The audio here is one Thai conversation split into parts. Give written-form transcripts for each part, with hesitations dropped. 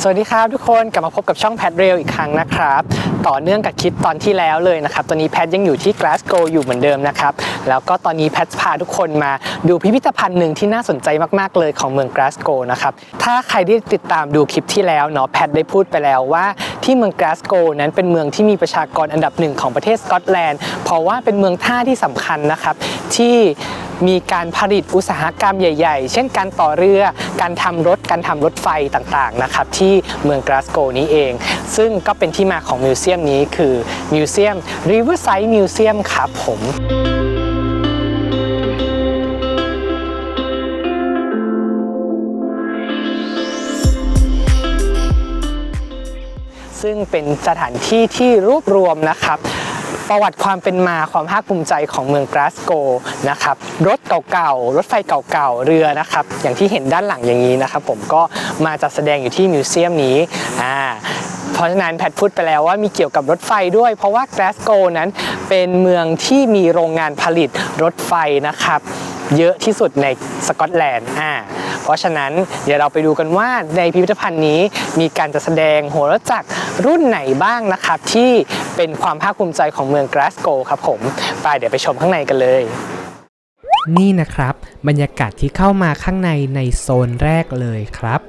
สวัสดีครับทุกคนกลับมาพบกับช่องแพทเรลอีกครั้งนะครับต่อเนื่องกับคลิปตอนที่แล้วเลยนะครับตอนนี้แพทยังอยู่ที่ Glasgow อยู่เหมือนเดิมนะครับแล้วก็ตอนนี้แพทพาทุกคนมาดูพิพิธภัณฑ์หนึ่งที่น่าสนใจมากๆเลยของเมือง Glasgow นะครับถ้าใครได้ติดตามดูคลิปที่แล้วเนาะแพทได้พูดไปแล้วว่าที่เมือง Glasgow นั้นเป็นเมืองที่มีประชากรอันดับหนึ่งของประเทศสกอตแลนด์เพราะว่าเป็นเมืองท่าที่สำคัญนะครับที่มีการผลิตอุตสาหกรรมใหญ่ๆเช่นการต่อเรือการทำรถไฟต่างๆนะครับที่เมือง Glasgow นี้เองซึ่งก็เป็นที่มาของมิวเซียมนี้คือมิวเซียม Riverside Museum ครับผมซึ่งเป็นสถานที่ที่รวบรวมนะครับประวัติความเป็นมาความภาคภูมิใจของเมืองกลาสโกนะครับรถเก่าๆรถไฟเก่าๆเรือนะครับอย่างที่เห็นด้านหลังอย่างนี้นะครับผมก็มาจัดแสดงอยู่ที่มิวเซียมนี้เพราะฉะนั้นแพทพูดไปแล้วว่ามีเกี่ยวกับรถไฟด้วยเพราะว่ากลาสโกนั้นเป็นเมืองที่มีโรงงานผลิตรถไฟนะครับเยอะที่สุดในสกอตแลนด์เพราะฉะนั้นเดี๋ยวเราไปดูกันว่าในพิพิธภัณฑ์นี้มีการจัดแสดงหัวรถจักรรุ่นไหนบ้างนะครับที่เป็นความภาคภูมิใจของเมืองกลาสโกครับผมเดี๋ยวไปชมข้างในกันเลยนี่นะครับบรรยากาศที่เข้ามาข้างในโซนแรกเลยครับ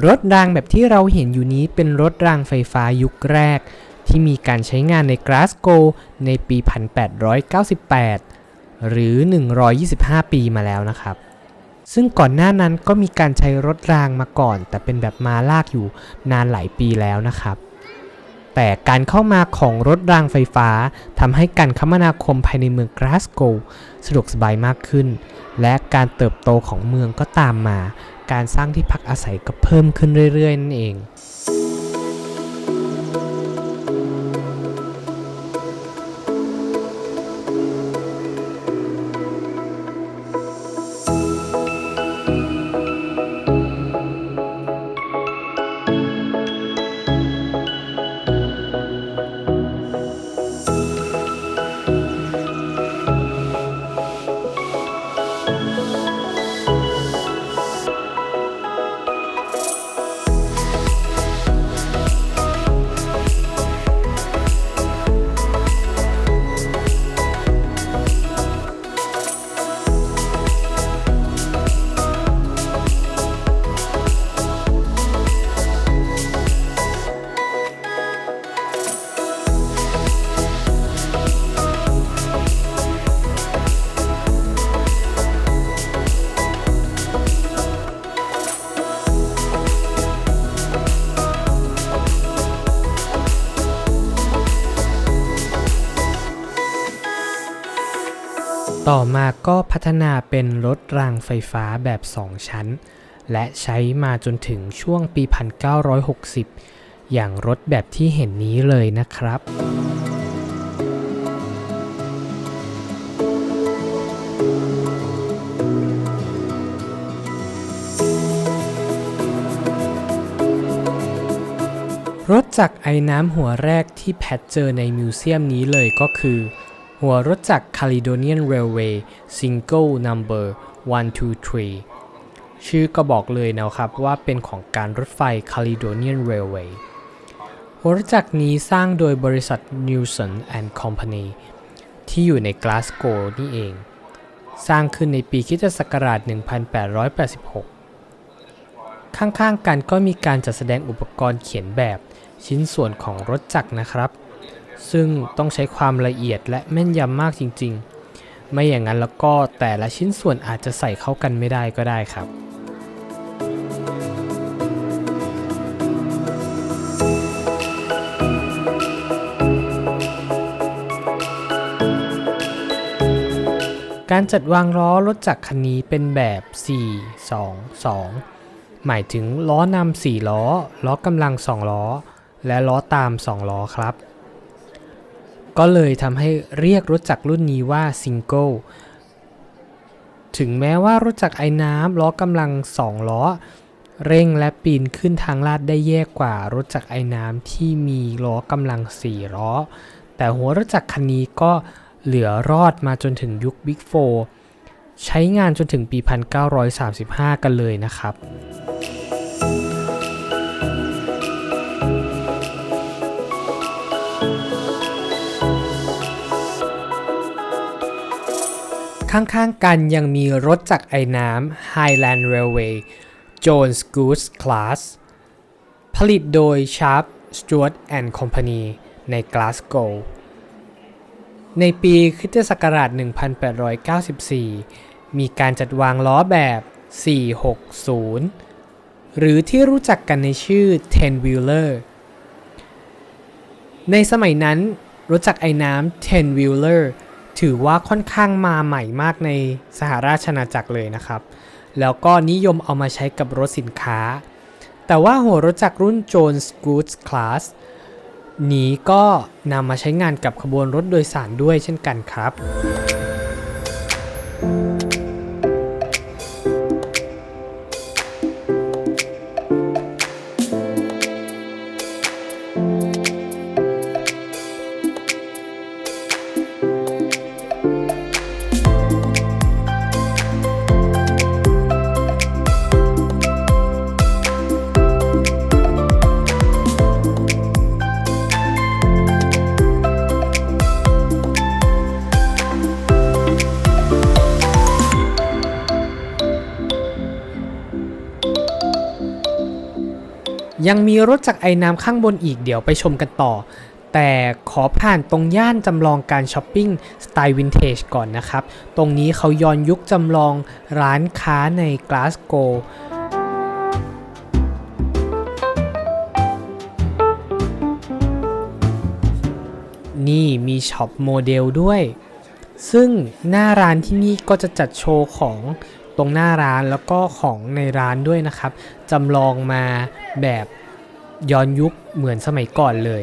รถรางแบบที่เราเห็นอยู่นี้เป็นรถรางไฟฟ้ายุคแรกที่มีการใช้งานในกลาสโกในปี 1898 หรือ 125 ปีมาแล้วนะครับซึ่งก่อนหน้านั้นก็มีการใช้รถรางมาก่อนแต่เป็นแบบม้าลากอยู่นานหลายปีแล้วนะครับแต่การเข้ามาของรถรางไฟฟ้าทำให้การคมนาคมภายในเมืองกลาสโกว์สะดวกสบายมากขึ้นและการเติบโตของเมืองก็ตามมาการสร้างที่พักอาศัยก็เพิ่มขึ้นเรื่อยๆนั่นเองต่อมาก็พัฒนาเป็นรถรางไฟฟ้าแบบ2ชั้นและใช้มาจนถึงช่วงปี 1960 อย่างรถแบบที่เห็นนี้เลยนะครับรถจักรไอน้ำหัวแรกที่แพทเจอในมิวเซียมนี้เลยก็คือหัวรถจักร Caledonian Railway Single Number 123 ชื่อก็บอกเลยนะครับว่าเป็นของการรถไฟ Caledonian Railway หัวรถจักรนี้สร้างโดยบริษัท Newson and Company ที่อยู่ในกลาสโกว์นี่เองสร้างขึ้นในปีค.ศ. 1886 ข้างๆกันก็มีการจัดแสดงอุปกรณ์เขียนแบบชิ้นส่วนของรถจักรนะครับซึ่งต้องใช้ความละเอียดและแม่นยำมากจริงๆไม่อย่างนั้นแล้วก็แต่ละชิ้นส่วนอาจจะใส่เข้ากันไม่ได้ก็ได้ครับการจัดวางล้อรถจักรคันนี้เป็นแบบ 4-2-2 หมายถึงล้อนำ4ล้อล้อกำลัง2ล้อและล้อตาม2ล้อครับก็เลยทำให้เรียกรถจักรรุ่นนี้ว่าซิงเกิลถึงแม้ว่ารถจักรไอน้ำล้อกำลัง2ล้อเร่งและปีนขึ้นทางลาดได้แย่กว่ารถจักรไอน้ำที่มีล้อกำลัง4ล้อแต่หัวรถจักรคันนี้ก็เหลือรอดมาจนถึงยุคบิ๊กโฟร์ ใช้งานจนถึงปี 1935 กันเลยนะครับ ข้างๆกันยังมีรถจักรไอน้ำ Highland Railway Jones Goose Class ผลิตโดย Sharp Stuart and Company ใน Glasgow ในปีคริสตศักราช 1894 มีการจัดวางล้อแบบ 460 หรือที่รู้จักกันในชื่อ 10-wheeler ในสมัยนั้นรถจักรไอน้ำ 10-wheeler ถือว่าค่อนข้างมาใหม่มากในสหราชอาณาจักรเลยนะครับแล้วก็นิยมเอามาใช้กับรถสินค้าแต่ว่าหัวรถจักรรุ่น Jones Goose Class นี้ก็นำมาใช้งานกับขบวนรถโดยสารด้วยเช่นกันครับยังมีรถจักรไอน้ำข้างบนอีกเดี๋ยวไปชมกันต่อแต่ขอผ่านตรงย่านจำลองการช้อปปิ้งสไตล์วินเทจก่อนนะครับตรงนี้เขาย้อนยุคจำลองร้านค้าในกลาสโกว์นี่มีช็อปโมเดลด้วยซึ่งหน้าร้านที่นี่ก็จะจัดโชว์ของตรงหน้าร้านแล้วก็ของในร้านด้วยนะครับจำลองมาแบบย้อนยุคเหมือนสมัยก่อนเลย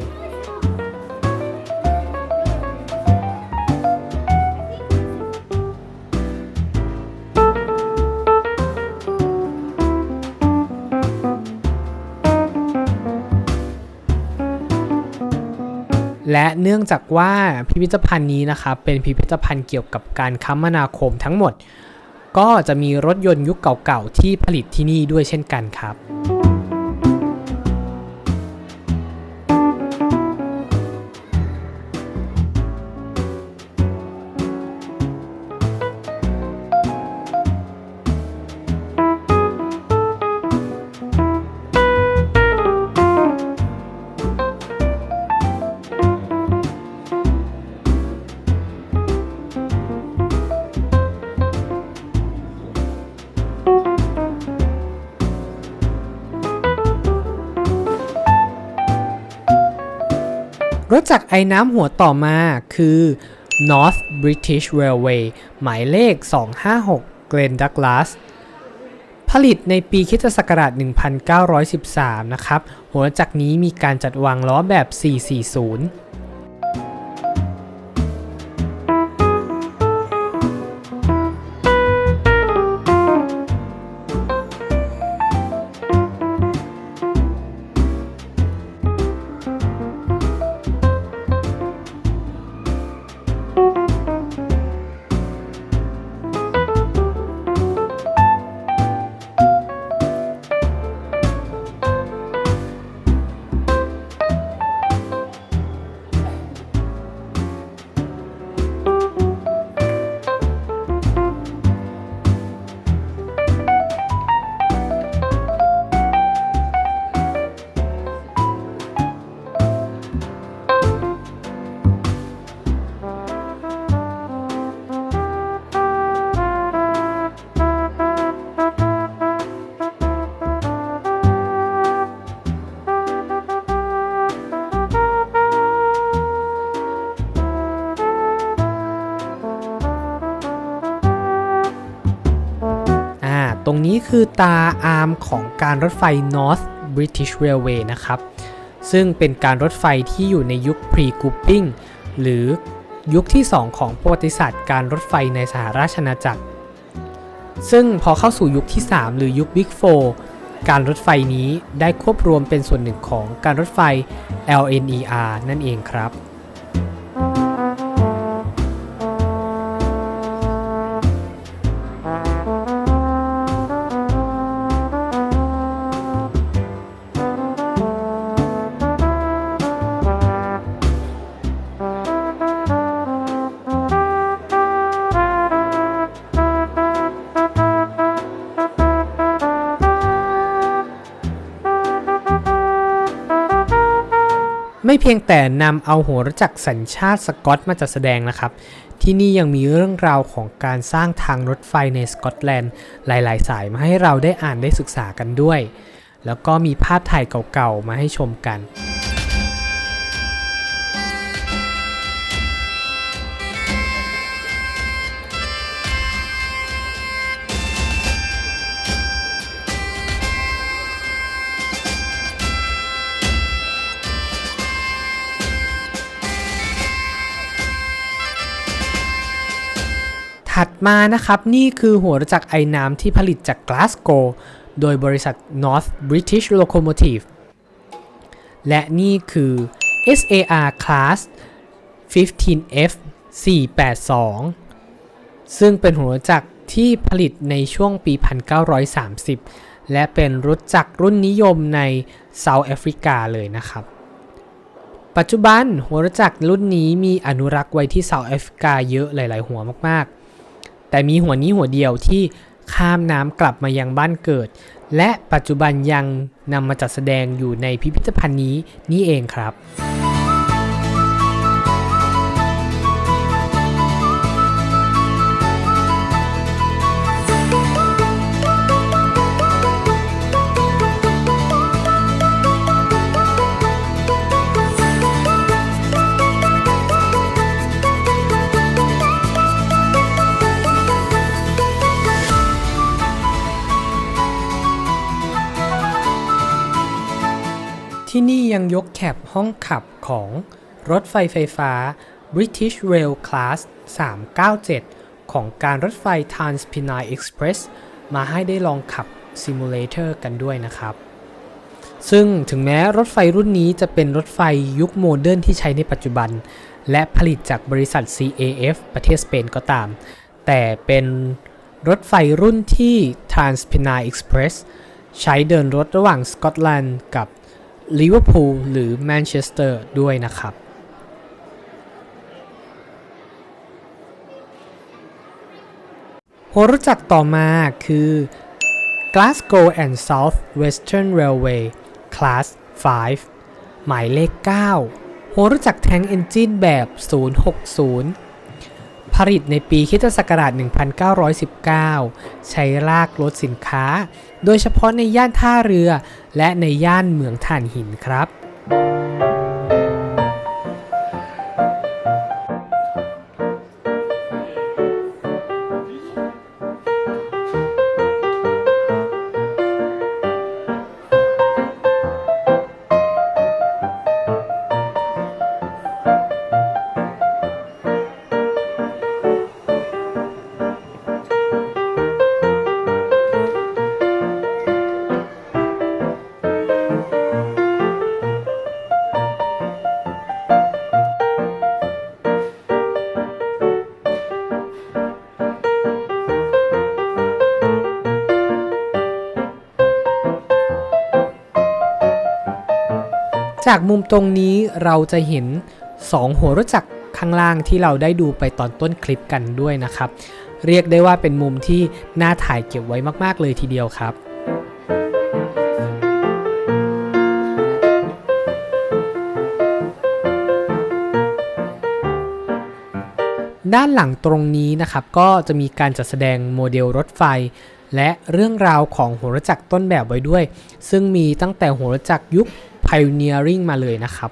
และเนื่องจากว่าพิพิธภัณฑ์นี้นะครับเป็นพิพิธภัณฑ์เกี่ยวกับการคมนาคมทั้งหมดก็จะมีรถยนต์ยุคเก่าๆที่ผลิตที่นี่ด้วยเช่นกันครับรถจักรไอน้ำหัวต่อมาคือ North British Railway หมายเลข 256 Glen Douglas ผลิตในปีค.ศ. 1913 นะครับหัวจักรนี้มีการจัดวางล้อแบบ 440ตรงนี้คือตาอาร์มของการรถไฟ North British Railway นะครับซึ่งเป็นการรถไฟที่อยู่ในยุค Pre-Grouping หรือยุคที่ 2 ของประวัติศาสตร์การรถไฟในสหราชอาณาจักรซึ่งพอเข้าสู่ยุคที่ 3 หรือยุค Big Four การรถไฟนี้ได้ควบรวมเป็นส่วนหนึ่งของการรถไฟ LNER นั่นเองครับ ไม่เพียงแต่นำเอาโหราจักรสัญชาติสกอตมาจัดแสดงนะครับที่นี่ยังมีเรื่องราวของการสร้างทางรถไฟในสกอตแลนด์หลายๆสายมาให้เราได้อ่านได้ศึกษากันด้วยแล้วก็มีภาพถ่ายเก่าๆมาให้ชมกันถัดมานะครับนี่คือหัวจักรไอน้ำที่ผลิตจากกลาสโกว์โดยบริษัท North British Locomotive และนี่คือ SAR Class 15F 482ซึ่งเป็นหัวจักรที่ผลิตในช่วงปี 1930 และเป็นรถจักรรุ่นนิยมในเซาท์แอฟริกาเลยนะครับปัจจุบันหัวจักรรุ่นนี้มีอนุรักษ์ไว้ที่เซาท์แอฟริกาเยอะหลายๆหัวมากๆแต่มีหัวนี้หัวเดียวที่ข้ามน้ำกลับมายังบ้านเกิดและปัจจุบันยังนำมาจัดแสดงอยู่ในพิพิธภัณฑ์นี้นี่เองครับ ที่นี่ยังยกแคปห้องขับของรถไฟไฟฟ้า British Rail Class 397 ของการรถไฟ Transpennine Express มาให้ได้ลองขับซิมูเลเตอร์กันด้วยนะครับซึ่งถึงแม้รถไฟรุ่นนี้จะเป็นรถไฟยุคโมเดิร์นที่ใช้ในปัจจุบันและผลิตจากบริษัท CAF ประเทศสเปนก็ตามแต่เป็นรถไฟรุ่นที่ Transpennine Express ใช้เดินรถระหว่างสกอตแลนด์กับลิเวอร์พูลหรือแมนเชสเตอร์ด้วยนะครับหัวรถจักรต่อมาคือ Glasgow and South Western Railway Class 5 หมายเลข 9 หัวรถจักรแทงเอนจินแบบ 060 ผลิตในปีค.ศ. 1919 ใช้ลากรถสินค้าโดยเฉพาะในย่านท่าเรือและในย่านเหมืองถ่านหินครับจากมุมตรงนี้เราจะเห็น2หัวรถจักรข้างล่างที่เราได้ดูไปตอนต้นคลิปกันด้วยนะครับเรียกได้ว่าเป็นมุมที่น่าถ่ายเก็บไว้มากๆเลยทีเดียวครับด้านหลังตรงนี้นะครับก็จะมีการจัดแสดงโมเดลรถไฟและเรื่องราวของหัวรถจักรต้นแบบไว้ด้วยซึ่งมีตั้งแต่หัวรถจักรยุคPioneering มาเลยนะครับ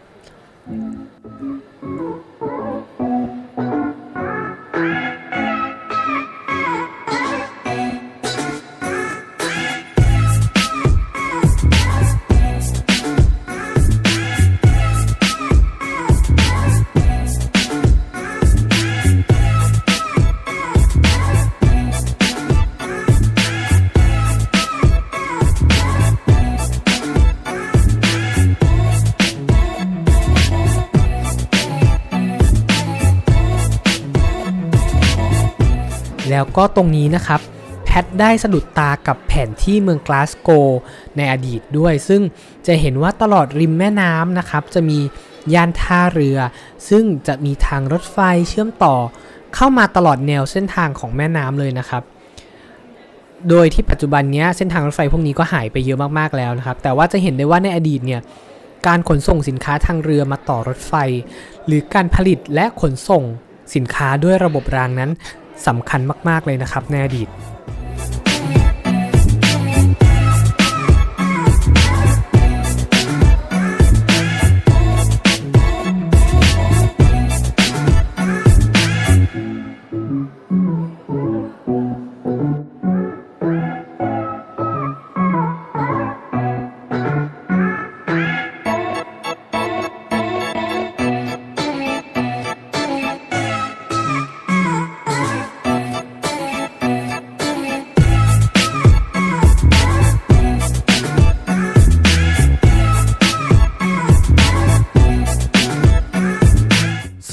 แล้วก็ตรงนี้นะครับแพทได้สะดุดตากับแผนที่เมืองกลาสโกว์ในอดีตด้วยซึ่งจะเห็นว่าตลอดริมแม่น้ำนะครับจะมีย่านท่าเรือซึ่งจะมีทางรถไฟเชื่อมต่อเข้ามาตลอดแนวเส้นทางของแม่น้ำเลยนะครับโดยที่ปัจจุบันนี้เส้นทางรถไฟพวกนี้ก็หายไปเยอะมากๆแล้วนะครับแต่ว่าจะเห็นได้ว่าในอดีตเนี่ย การขนส่งสินค้าทางเรือมาต่อรถไฟ หรือการผลิตและขนส่งสินค้าด้วยระบบรางนั้นสำคัญมากๆเลยนะครับในอดีต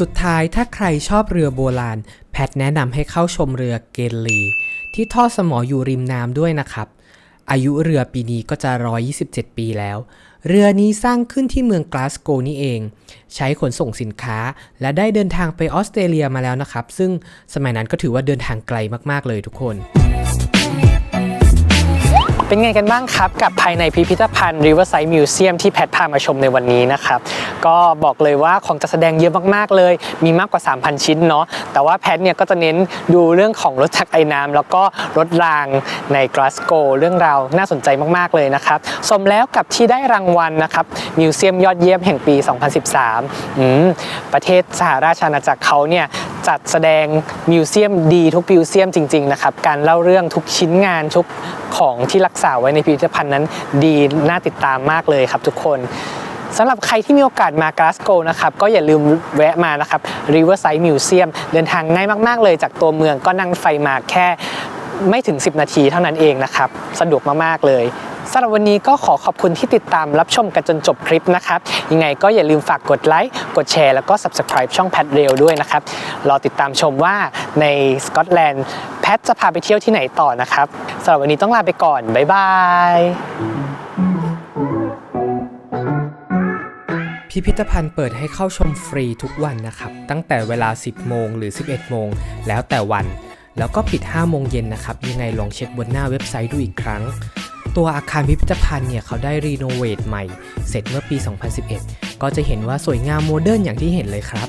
สุดท้ายถ้าใครชอบเรือโบราณแพทแนะนำให้เข้าชมเรือเกลลีที่ทอดสมออยู่ริมน้ำด้วยนะครับอายุเรือปีนี้ก็จะ127 ปีแล้วเรือนี้สร้างขึ้นที่เมืองกลาสโกว์นี่เองใช้ขนส่งสินค้าและได้เดินทางไปออสเตรเลียมาแล้วนะครับซึ่งสมัยนั้นก็ถือว่าเดินทางไกลมากๆเลยทุกคนเป็นไงกันบ้างครับกับภายในพิพิธภัณฑ์ Riverside Museum ที่แพทพามาชมในวันนี้นะครับก็บอกเลยว่าของจัดแสดงเยอะมากๆเลยมีมากกว่า 3,000 ชิ้นเนาะแต่ว่าแพทเนี่ยก็จะเน้นดูเรื่องของรถจักรไอน้ำแล้วก็รถรางในกลาสโกว์เรื่องราวน่าสนใจมากๆเลยนะครับสมแล้วกับที่ได้รางวัลนะครับมิวเซียมยอดเยี่ยมแห่งปี 2013ประเทศสหราชอาณาจักรเขาเนี่ยจัดแสดงมิวเซียมดีทุกมิวเซียมจริงๆนะครับการเล่าเรื่องทุกชิ้นงานทุกของที่รักษาไว้ในพิพิธภัณฑ์นั้นดีน่าติดตามมากเลยครับทุกคนสำหรับใครที่มีโอกาสมากลาสโกว์นะครับก็อย่าลืมแวะมานะครับ Riverside Museum เดินทางง่ายมากๆเลยจากตัวเมืองก็นั่งไฟมาแค่ไม่ถึง10 นาทีเท่านั้นเองนะครับสะดวกมากๆเลยสำหรับวันนี้ก็ขอขอบคุณที่ติดตามรับชมกันจนจบคลิปนะครับยังไงก็อย่าลืมฝากกดไลค์กดแชร์แล้วก็ Subscribe ช่องแพทเรลด้วยนะครับรอติดตามชมว่าในสกอตแลนด์แพทจะพาไปเที่ยวที่ไหนต่อนะครับสำหรับวันนี้ต้องลาไปก่อนบ๊ายบายพิพิธภัณฑ์เปิดให้เข้าชมฟรีทุกวันนะครับตั้งแต่เวลา 10 โมงหรือ 11 โมงแล้วแต่วันแล้วก็ปิด 5 โมงเย็นนะครับยังไงลองเช็คบนหน้าเว็บไซต์ดูอีกครั้งตัวอาคารพิพิธภัณฑ์เนี่ยเขาได้รีโนเวทใหม่เสร็จเมื่อปี 2011 ก็จะเห็นว่าสวยงามโมเดิร์นอย่างที่เห็นเลยครับ